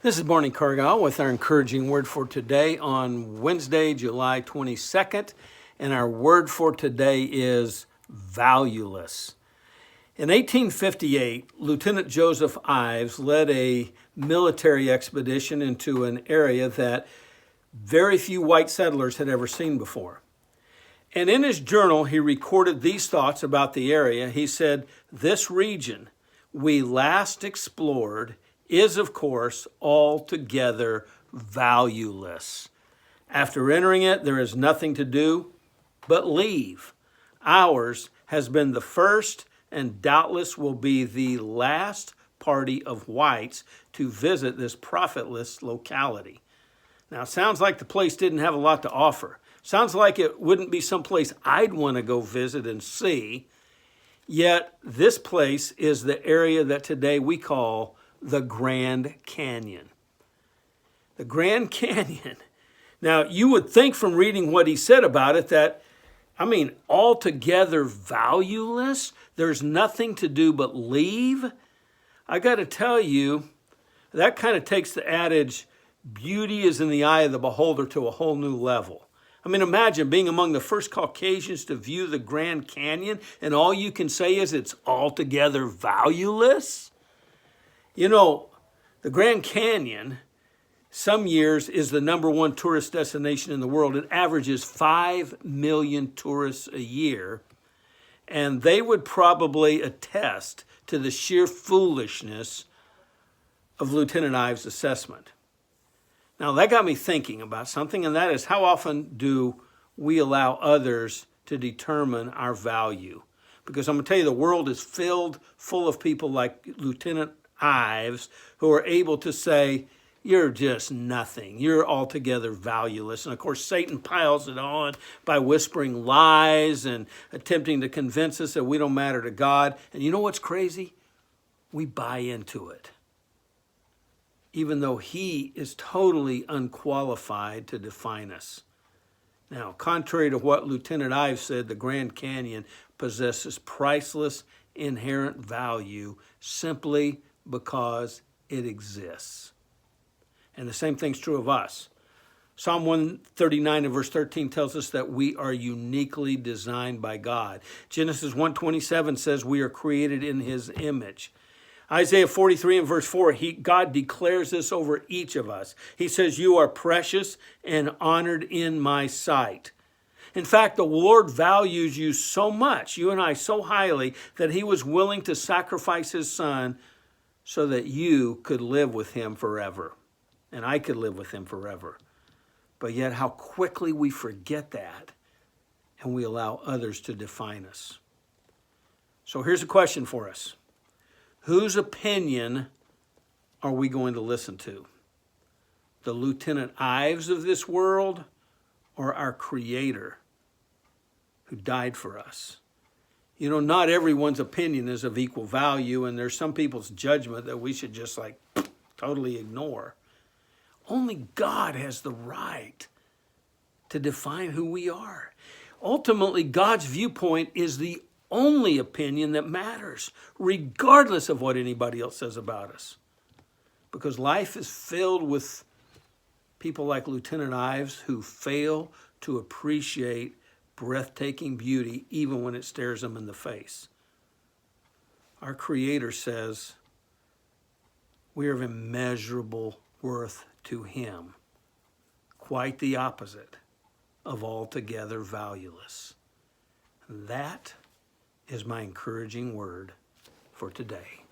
This is Barney Cargyle with our encouraging word for today on Wednesday, July 22nd. And our word for today is valueless. In 1858, Lieutenant Joseph Ives led a military expedition into an area that very few white settlers had ever seen before. And in his journal, he recorded these thoughts about the area. He said, "This region we last explored is, of course, altogether valueless. After entering it, there is nothing to do but leave. Ours has been the first and doubtless will be the last party of whites to visit this profitless locality." Now, it sounds like the place didn't have a lot to offer. Sounds like it wouldn't be someplace I'd want to go visit and see. Yet, this place is the area that today we call the Grand Canyon. The Grand Canyon. Now, you would think from reading what he said about it that, altogether valueless. There's nothing to do but leave. I got to tell you, that kind of takes the adage, beauty is in the eye of the beholder, to a whole new level. Imagine being among the first Caucasians to view the Grand Canyon, and all you can say is it's altogether valueless. You know, the Grand Canyon, some years, is the #1 tourist destination in the world. It averages 5 million tourists a year, and they would probably attest to the sheer foolishness of Lieutenant Ives' assessment. Now, that got me thinking about something, and that is, how often do we allow others to determine our value? Because I'm going to tell you, the world is full of people like Lieutenant Ives who are able to say, you're just nothing. You're altogether valueless. And of course, Satan piles it on by whispering lies and attempting to convince us that we don't matter to God. And you know what's crazy? We buy into it, even though he is totally unqualified to define us. Now, contrary to what Lieutenant Ives said, the Grand Canyon possesses priceless inherent value simply because it exists. And the same thing's true of us. Psalm 139 and verse 13 tells us that we are uniquely designed by God. Genesis 1:27 says we are created in his image. Isaiah 43 and verse 4, God declares this over each of us. He says, "You are precious and honored in my sight." In fact, the Lord values you so much, you and I so highly, that he was willing to sacrifice his son so that you could live with him forever. And I could live with him forever. But yet how quickly we forget that and we allow others to define us. So here's a question for us. Whose opinion are we going to listen to? The Lieutenant Ives of this world, or our Creator who died for us? You know, not everyone's opinion is of equal value, and there's some people's judgment that we should just totally ignore. Only God has the right to define who we are. Ultimately, God's viewpoint is the only opinion that matters, regardless of what anybody else says about us. Because life is filled with people like Lieutenant Ives who fail to appreciate breathtaking beauty even when it stares them in the face. Our Creator says we are of immeasurable worth to him, quite the opposite of altogether valueless. That is my encouraging word for today.